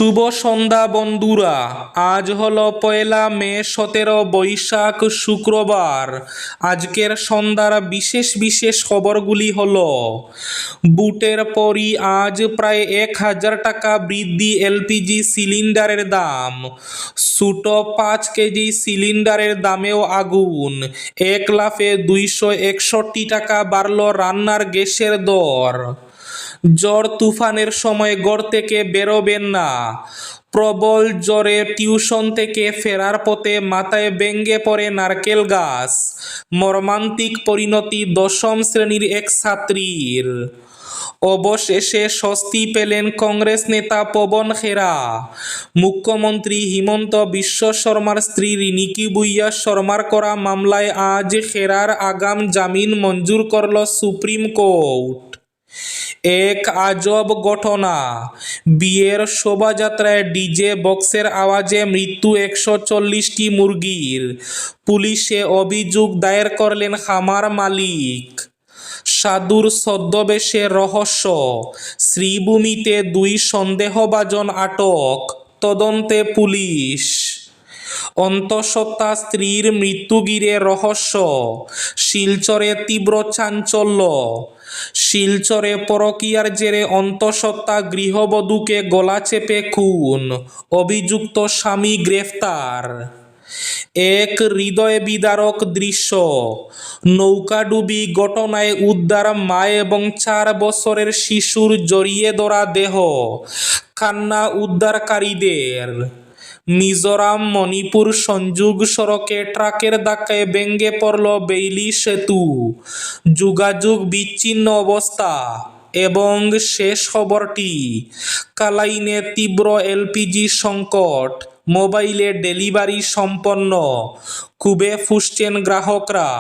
শুভ সন্ধ্যা বন্ধুরা, আজ হলো 1 মে 17 বৈশাখ শুক্রবার। আজকের সন্ধ্যার বিশেষ বিশেষ খবরগুলি হলো: বুটের পরই আজ প্রায় 1000 টাকা বৃদ্ধি এলপিজি সিলিন্ডারের দাম। ছোটো 5 কেজি সিলিন্ডারের দামেও আগুন। এক লাফে 261 টাকা বাড়ল রান্নার গ্যাসের দর। ঝড় তুফানের সময় ঘর থেকে বেরোবেন না। প্রবল ঝড়ে টিউশন থেকে ফেরার পথে মাথায় ভেঙে পড়ে নারকেল গাছ। মর্মান্তিক পরিণতি 10ম শ্রেণীর এক ছাত্রীর। অবশেষে স্বস্তি পেলেন কংগ্রেস নেতা পবন খেরা। মুখ্যমন্ত্রী হিমন্ত বিশ্ব শর্মার স্ত্রী রিনিকি বুইয়া শর্মার করা মামলায় আজ খেরার আগাম জামিন মঞ্জুর করল সুপ্রিম কোর্ট। এক আজব ঘটনা, বিয়ের শোভাযাত্রায় ডিজে বক্সের আওয়াজে মৃত্যু 140টি মুরগির। পুলিশে অভিযোগ দায়ের করলেন খামার মালিক। সাধুর ছদ্মবেশে রহস্য, শ্রীভূমিতে 2 সন্দেহভাজন আটক, তদন্তে পুলিশ। অন্তঃসত্ত্বা স্ত্রীর মৃত্যু ঘিরে রহস্য, শিলচরে তীব্র চাঞ্চল্য। শিলচরে পরকীয়ার জেরে অন্তঃসত্ত্বা গৃহবধূকে গলা চেপে খুন, অভিযুক্ত স্বামী গ্রেফতার। এক হৃদয় বিদারক দৃশ্য, নৌকাডুবি ঘটনায় উদ্ধার মা এবং 4 বছরের শিশুর জড়িয়ে ধরা দেহ, কান্না উদ্ধারকারীদের। মিজোরাম মণিপুর সংযোগ সড়কে ট্রাকের ধাক্কায় ভেঙে পড়ল বেইলি সেতু, যোগাযোগ বিচ্ছিন্ন অবস্থা। এবং শেষ খবরটি, কালাইনে তীব্র এলপিজি সংকট, মোবাইলে ডেলিভারি সম্পন্ন, খুবই ফুঁসছেন গ্রাহকরা।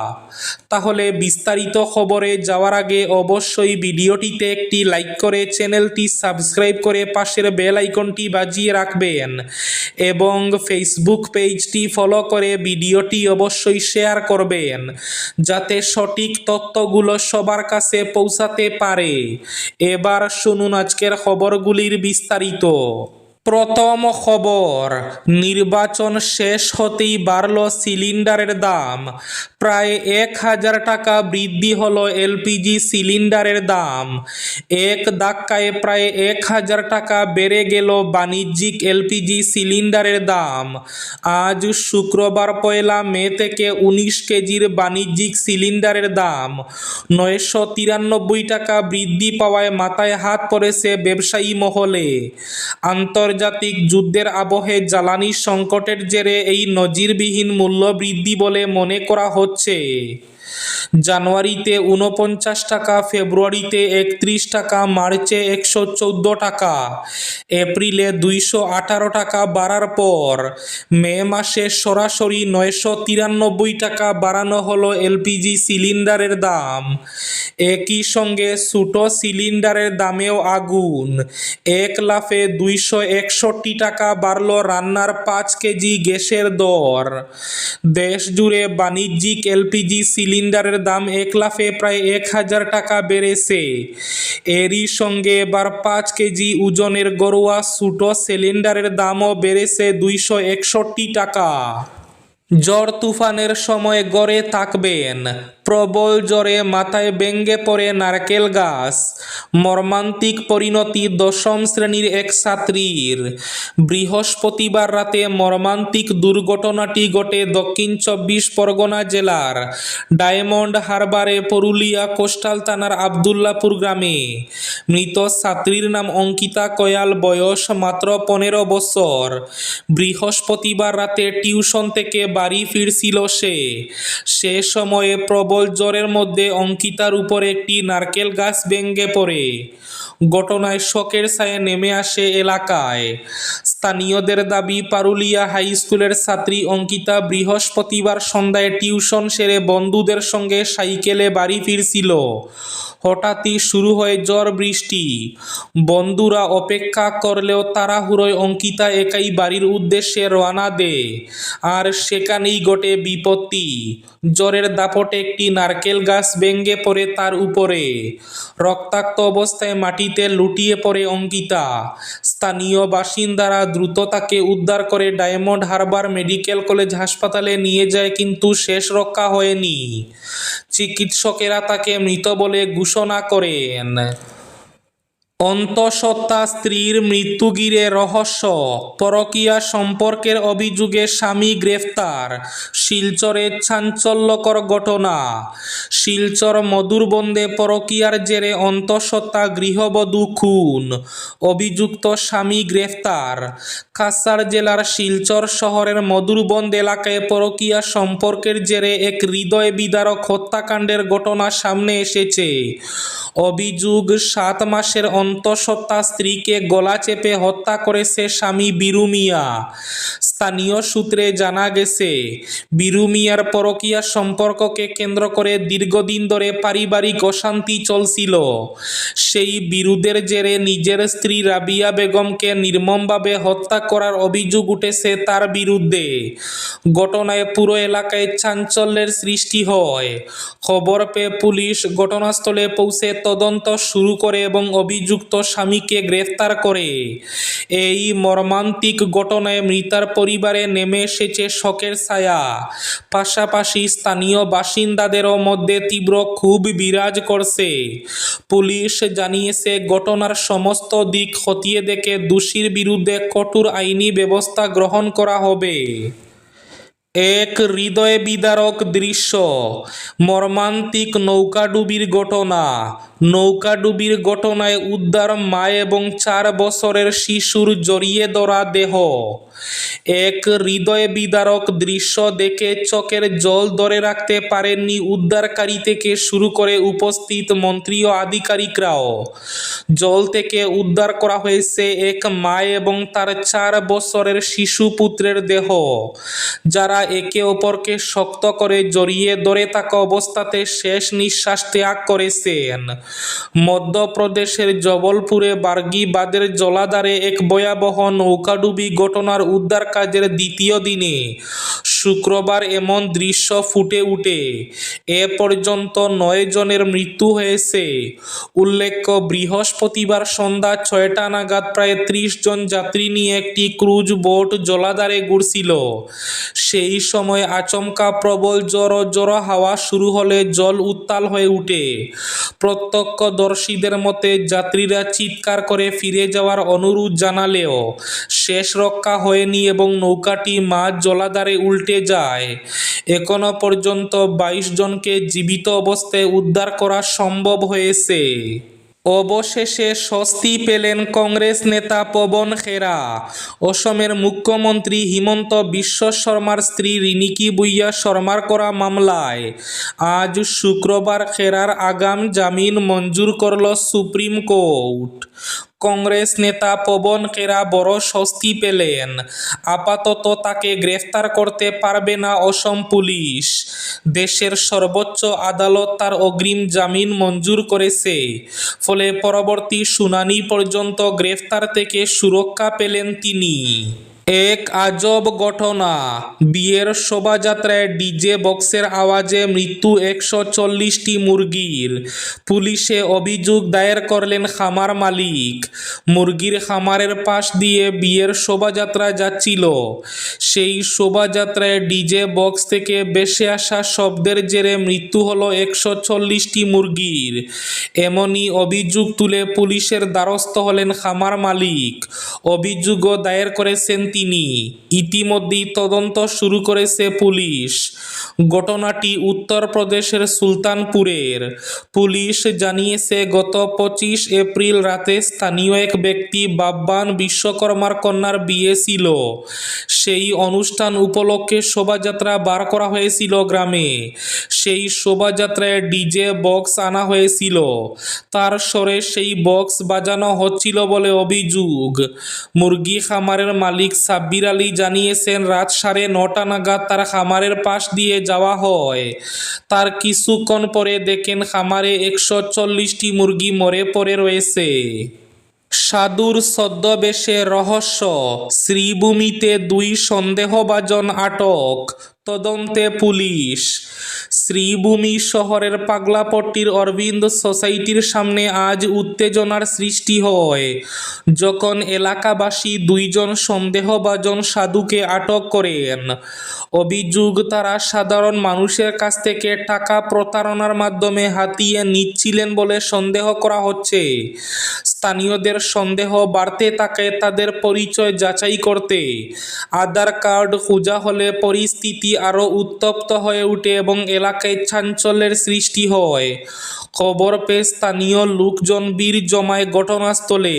তাহলে বিস্তারিত খবরে যাওয়ার আগে অবশ্যই ভিডিওটিতে একটি লাইক করে চ্যানেলটি সাবস্ক্রাইব করে পাশের বেল আইকনটি বাজিয়ে রাখবেন এবং ফেসবুক পেজটি ফলো করে ভিডিওটি অবশ্যই শেয়ার করবেন, যাতে সঠিক তথ্যগুলো সবার কাছে পৌঁছাতে পারে। এবার শুনুন আজকের খবরগুলির বিস্তারিত। প্রথম খবর, নির্বাচন শেষ হতেই বাড়ল সিলিন্ডারের দাম। প্রায় 1000 টাকা বৃদ্ধি হলো এলপিজি সিলিন্ডারের দাম। এক ধাক্কায় প্রায় 1000 টাকা বেড়ে গেল বাণিজ্যিক এলপিজি সিলিন্ডারের দাম। আজ শুক্রবার 1 মে থেকে 19 কেজির বাণিজ্যিক সিলিন্ডারের দাম 993 টাকা বৃদ্ধি পাওয়ায় মাথায় হাত পড়েছে ব্যবসায়ী মহলে। আন্তর্জাতিক যুদ্ধের আবহে জ্বালানি সংকটের জেরে এই নজিরবিহীন মূল্য বৃদ্ধি বলে মনে করা হচ্ছে। জানুয়ারিতে 49 টাকা, ফেব্রুয়ারিতে 31 টাকা, মার্চে 114 টাকা, এপ্রিলে 218 টাকা বাড়ার পর মে মাসে সরাসরি 993 টাকা বাড়ানো হলো এলপিজি সিলিন্ডারের দাম। একই সঙ্গে ছোট সিলিন্ডারের দামেও আগুন। এক লাফে 261 টাকা বাড়ল রান্নার 5 কেজি গ্যাসের দর। দেশ জুড়ে বাণিজ্যিক এলপিজি সিলিন্ডারের দাম এক লাফে প্রায় 1000 টাকা বেড়েছে। এরই সঙ্গে এবার 5 কেজি ওজনের ঘরোয়া ছোট সিলিন্ডারের দামও বেড়েছে 261 টাকা। ঝড় তুফানের সময় ঘরে থাকবেন। প্রবল ঝড়ে মাথায় ভেঙে পড়ে নারকেল গাছ। মর্মান্তিক পরিণতি 10ম শ্রেণীর এক ছাত্রীর। বৃহস্পতিবার রাতে মর্মান্তিক দুর্ঘটনাটি ঘটে দক্ষিণ 24 পরগনা জেলার ডায়মন্ড হারবারে পুরুলিয়া কোস্টাল থানার আবদুল্লাপুর গ্রামে। মৃত ছাত্রীর নাম অঙ্কিতা কয়াল, বয়স মাত্র 15 বছর। বৃহস্পতিবার রাতে টিউশন থেকে বাড়ি ফিরছিল সে সময়ে প্রবল ঝড়ের মধ্যে অঙ্কিতার উপর একটি নারকেল গাছ ভেঙে পড়ে। ঘটনায় শোকের ছায়া নেমে আসে এলাকায়। স্থানীয়দের দাবি, পারুলিয়া হাই স্কুলের ছাত্রী অঙ্কিতা বৃহস্পতিবার সন্ধ্যায় টিউশন সেরে বন্ধুদের সঙ্গে সাইকেলে বাড়ি ফিরছিল। হঠাৎই শুরু হয় ঝড় বৃষ্টি। বন্ধুরা অপেক্ষা করলেও তাড়াহুড়োয় অঙ্কিতা একাই বাড়ির উদ্দেশ্যে রওনা দেয়। আর সেখানেই ঘটে বিপত্তি। ঝড়ের দাপটে একটি একটি নারকেল গাছ ভেঙে পড়ে তার উপরে। রক্তাক্ত অবস্থায় মাটিতে লুটিয়ে পড়ে অঙ্কিতা। স্থানীয় বাসিন্দারা দ্রুত তাকে উদ্ধার করে ডায়মন্ড হারবার মেডিকেল কলেজ হাসপাতালে নিয়ে যায়, কিন্তু শেষ রক্ষা হয়নি। চিকিৎসকেরা তাকে মৃত বলে ঘোষণা করেন। অন্তঃসত্ত্বা স্ত্রীর মৃত্যু ঘিরে রহস্য, পরকীয়া সম্পর্কের অভিযোগে স্বামী গ্রেফতার। শিলচরে চাঞ্চল্যকর ঘটনা। শিলচর মধুরবন্দে পরকীয়ার জেরে অন্তঃসত্ত্বা গৃহবধূ খুন, অভিযুক্ত স্বামী গ্রেফতার। কাছাড় জেলার শিলচর শহরের মধুরবন্দ এলাকায় পরকীয়া সম্পর্কের জেরে এক হৃদয় বিদারক হত্যাকাণ্ডের ঘটনা সামনে এসেছে। অভিযোগ, 7 মাসের অন্তঃসত্ত্বা স্ত্রীকে গলা চেপে হত্যা করেছে স্বামী বীরু মিয়া। স্থানীয় সূত্রে জানা গেছে, বীরু মিয়ার পরকীয়া সম্পর্ককে কেন্দ্র করে দীর্ঘদিন ধরে পারিবারিক অশান্তি চলছিল। সেই বিরোধের জেরে নিজের স্ত্রী রাবিয়া বেগমকে নির্মমভাবে হত্যা করার অভিযোগ উঠেছে তার বিরুদ্ধে। ঘটনায় পুরো এলাকায় চাঞ্চল্যের সৃষ্টি হয়। খবর পেয়ে পুলিশ ঘটনাস্থলে পৌঁছে তদন্ত শুরু করে এবং অভিযুক্ত স্বামীকে গ্রেফতার করে। এই মর্মান্তিক ঘটনায় মৃতার পরিবারে নেমে এসেছে শোকের ছায়া। পাশাপাশি স্থানীয় বাসিন্দাদেরও মধ্যে তীব্র ক্ষোভ বিরাজ করছে। পুলিশ জানিয়েছে, ঘটনার সমস্ত দিক খতিয়ে দেখে দোষীর বিরুদ্ধে কঠোর আইনি ব্যবস্থা গ্রহণ করা হবে। এক হৃদয় বিদারক দৃশ্য, মর্মান্তিক নৌকাডুবির ঘটনা। নৌকাডুবির ঘটনায় উদ্ধার মা এবং 4 বছরের শিশুর জড়িয়ে ধরা দেহ। এক হৃদয় বিদারক দৃশ্য দেখে চোখের জল ধরে রাখতে পারেননি উদ্ধারকারী থেকে শুরু করে উপস্থিত মন্ত্রী ও আধিকারিকরাও। জল থেকে উদ্ধার করা হয়েছে এক মা এবং তার 4 বছরের শিশু পুত্রের দেহ, যারা একে অপরকে শক্ত করে জড়িয়ে ধরে থাকা অবস্থাতে শেষ নিঃশ্বাস ত্যাগ করেছেন। মধ্যপ্রদেশের জবলপুরে বার্গি বাঁধের জলাধারে এক ভয়াবহ নৌকাডুবি ঘটনার উদ্ধার কাজের দ্বিতীয় দিনে শুক্রবার এমন দৃশ্য ফুটে ওঠে। এ পর্যন্ত 9 জনের মৃত্যু হয়েছে। উল্লেখ্য, বৃহস্পতিবার সন্ধ্যা 6টা নাগাদ প্রায় 30 জন যাত্রী নিয়ে একটি ক্রুজ বোট জলাধারে ঘুরছিল। সেই সময় আচমকা প্রবল জোড়ো হাওয়া শুরু হলে জল উত্তাল হয়ে ওঠে। প্রত্যক্ষদর্শীদের মতে, যাত্রীরা চিৎকার করে ফিরে যাওয়ার অনুরোধ জানালেও শেষ রক্ষা হয়নি এবং নৌকাটি মাঝ জলাধারে উল্টে যায়। এখনো পর্যন্ত 22 জনকে জীবিত অবস্থায় উদ্ধার করা সম্ভব হয়েছে। অবশেষে স্বস্তি পেলেন কংগ্রেস নেতা পবন খেরা। অসমের মুখ্যমন্ত্রী হিমন্ত বিশ্ব শর্মার স্ত্রী রিনিকি বুইয়া শর্মার করা মামলায় আজ শুক্রবার খেরার আগাম জামিন মঞ্জুর করল সুপ্রিম কোর্ট। কংগ্রেস নেতা পবন খেরা বড় স্বস্তি পেলেন। আপাতত তাকে গ্রেফতার করতে পারবে না অসম পুলিশ। দেশের সর্বোচ্চ আদালত তার অগ্রিম জামিন মঞ্জুর করেছে। ফলে পরবর্তী শুনানি পর্যন্ত গ্রেফতার থেকে সুরক্ষা পেলেন তিনি। এক আজব ঘটনা, বিয়ের শোভাযাত্রায় ডিজে বক্সের আওয়াজে মৃত্যু 140টি মুরগির। পুলিশে অভিযোগ দায়ের করলেন খামার মালিক। মুরগির খামারের পাশ দিয়ে বিয়ের শোভাযাত্রা যাচ্ছিল। সেই শোভাযাত্রায় ডিজে বক্স থেকে ভেসে আসা শব্দের জেরে মৃত্যু হলো 140টি মুরগির। এমনই অভিযোগ তুলে পুলিশের দ্বারস্থ হলেন খামার মালিক। অভিযোগও দায়ের করেছেন তিনি। ইতিমধ্যেই তদন্ত শুরু করেছে পুলিশ। ঘটনাটি উত্তরপ্রদেশের সুলতানপুরের। পুলিশ জানিয়েছে, গত 25 এপ্রিল রাতে স্থানীয় এক ব্যক্তি বাব্বান বিশ্বকর্মার কন্যার বিয়ে ছিল। সেই অনুষ্ঠান উপলক্ষে শোভাযাত্রা বার করা হয়েছিল গ্রামে। সেই শোভাযাত্রায় ডিজে বক্স আনা হয়েছিল। তার স্বরে সেই বক্স বাজানো হচ্ছিল বলে অভিযোগ। মুরগি খামারের মালিক সাব্বির আলী জানিয়েছেন, রাত 9:30 নাগাদ তার খামারের পাশ দিয়ে যাওয়া হয়। তার কিছুক্ষণ পরে দেখেন খামারে 140টি মুরগি মরে পড়ে রয়েছে। সাধুর ছদ্মবেশে রহস্য, শ্রীভূমিতে 2 সন্দেহভাজন আটক, তদন্তে পুলিশ। শ্রীভূমি শহরের পাগলাপট্টির অরবিন্দ সোসাইটির সামনে আজ উত্তেজনার সৃষ্টি হয় যখন এলাকাবাসী দুইজন সন্দেহভাজন সাধুকে আটক করেন। অভিযোগ, তারা সাধারণ মানুষের কাছ থেকে টাকা প্রতারণার মাধ্যমে হাতিয়ে নিচ্ছিলেন বলে সন্দেহ করা হচ্ছে। স্থানীয়দের সন্দেহ বাড়তে থাকে তাদের পরিচয় যাচাই করতে। আধার কার্ড খোঁজা হলে পরিস্থিতি আরও উত্তপ্ত হয়ে ওঠে এবং এলাকায় চাঞ্চল্যের সৃষ্টি হয়। খবর পেয়ে স্থানীয় লোকজন ভিড় জমায় ঘটনাস্থলে।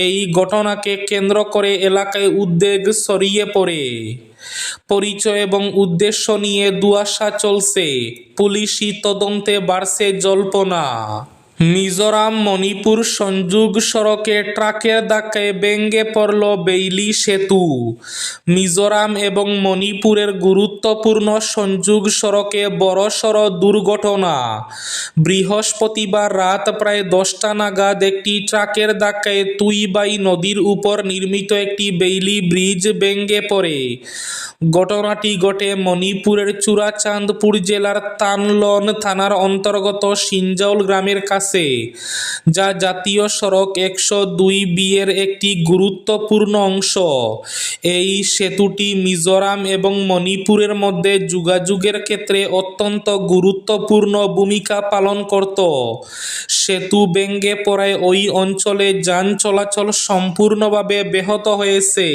এই ঘটনাকে কেন্দ্র করে এলাকায় উদ্বেগ ছড়িয়ে পড়ে। পরিচয় এবং উদ্দেশ্য নিয়ে ধোঁয়াশা চলছে, পুলিশি তদন্তে বাড়ছে জল্পনা। মিজোরাম মণিপুর সংযোগ সড়কে ট্রাকের ধাক্কায় ভেঙে পড়ল বেইলি সেতু। মিজোরাম এবং মণিপুরের গুরুত্বপূর্ণ সংযোগ সড়কে বড়সড় দুর্ঘটনা। বৃহস্পতিবার রাত প্রায় 10টা নাগাদ একটি ট্রাকের ধাক্কায় তুইবাই নদীর উপর নির্মিত একটি বেইলি ব্রিজ ভেঙে পড়ে। ঘটনাটি ঘটে মণিপুরের চূড়াচাঁদপুর জেলার তানলন থানার অন্তর্গত সিনজাউল গ্রামের কাছে, যা জাতীয় সড়ক 102B এর একটি গুরুত্বপূর্ণ অংশ। এই সেতুটি মিজোরাম এবং মণিপুরের মধ্যে যোগাযোগের ক্ষেত্রে অত্যন্ত গুরুত্বপূর্ণ ভূমিকা পালন করত। সেতু ভেঙে পড়ায় ওই অঞ্চলে যান চলাচল সম্পূর্ণভাবে ব্যাহত হয়েছে।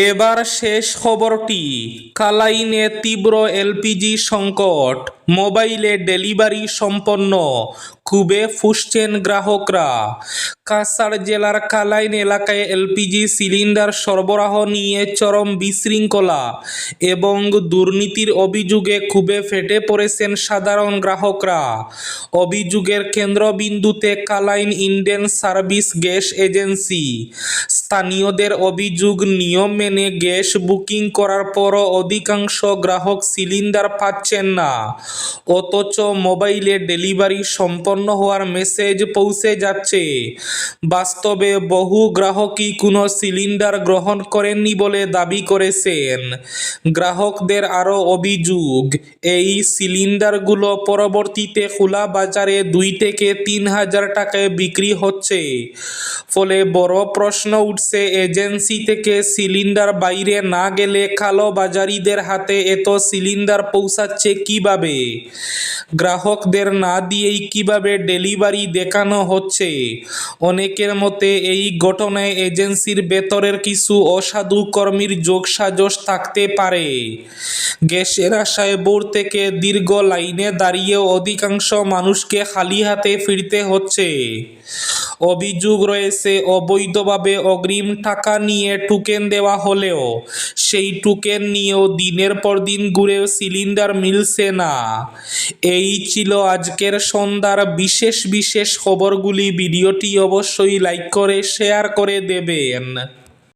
এবার শেষ খবরটি। কালাইনে তীব্র এলপিজি সংকট, মোবাইলে ডেলিভারি সম্পন্ন, ক্ষোভে ফুঁসছেন গ্রাহকরা। কাছাড় জেলার কালাইন এলাকায় এলপিজি সিলিন্ডার সরবরাহ নিয়ে চরম বিশৃঙ্খলা এবং দুর্নীতির অভিযোগে ক্ষোভে ফেটে পড়েছেন সাধারণ গ্রাহকরা। অভিযোগের কেন্দ্রবিন্দুতে Kalain Indian service gas agency. স্থানীয়দের অভিযোগ, নিয়ম মেনে গ্যাস বুকিং করার পরও অধিকাংশ গ্রাহক সিলিন্ডার পাচ্ছেন না, অথচ মোবাইলে ডেলিভারি সম্পন্ন হওয়ার মেসেজ পৌঁছে যাচ্ছে। বাস্তবে বহু গ্রাহকই কোনো সিলিন্ডার গ্রহণ করেননি বলে দাবি করেছেন। গ্রাহকদের আরও অভিযোগ, এই সিলিন্ডারগুলো পরবর্তীতে খোলা বাজারে 2 থেকে 3 হাজার টাকায় বিক্রি হচ্ছে। ফলে বড় প্রশ্ন উঠছে, এজেন্সি থেকে সিলিন্ডার বাইরে না গেলে কালোবাজারিদের হাতে এত সিলিন্ডার পৌঁছাচ্ছে কিভাবে? গ্রাহকদের না দিয়েই কিভাবে ডেলিভারি দেখানো হচ্ছে? অনেকের মতে এই ঘটনায় এজেন্সির ভেতরের কিছু অসাধু কর্মীর যোগসাজশ থাকতে পারে। গ্যাসের আশায় ভোর থেকে দীর্ঘ লাইনে দাঁড়িয়েও অধিকাংশ মানুষকে খালি হাতে ফিরতে হচ্ছে। অভিযোগ রয়েছে, অবৈধভাবে অগ্রিম টাকা নিয়ে টোকেন দেওয়া হলেও সেই টোকেন নিয়েও দিনের পর দিন ঘুরেও সিলিন্ডার মিলছে না। এই ছিল আজকের সন্ধ্যার বিশেষ খবরগুলি। ভিডিওটি অবশ্যই লাইক করে শেয়ার করে দেবেন।